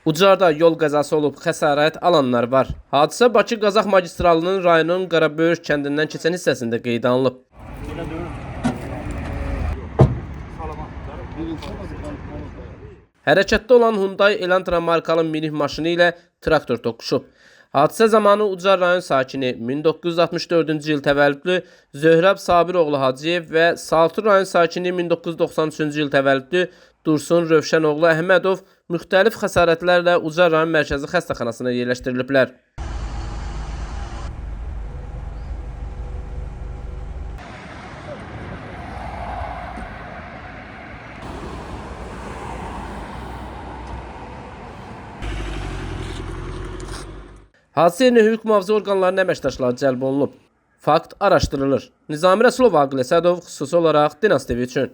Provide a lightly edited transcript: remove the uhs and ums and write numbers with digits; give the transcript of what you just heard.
Ucarda yol qəzası olub, xəsarət alanlar var. Hadisə Bakı-Qazax magistralının rayonun Qaraböyük kəndindən keçən hissəsində qeydə alınıb. Hərəkətdə olan Hyundai Elantra markalı minik maşını ilə traktor toqquşub. Hadisə zamanı Ucar rayon sakini 1964-cü il təvəllüdlü Zöhrəb Sabiroğlu Hacıyev və Saltur rayon sakini 1993-cü il təvəllüdlü Dursun Rövşənoğlu Əhmədov müxtəlif xəsarətlərlə Ucar rayon mərkəzi xəstəxanasına yerləşdiriliblər. Hadisə yerinə hüquq mühafizə orqanlarının əməkdaşları cəlb olunub. Fakt araşdırılır. Nizami Rəsulov, Aqil Əsədov, xüsusi olaraq Dinas TV üçün.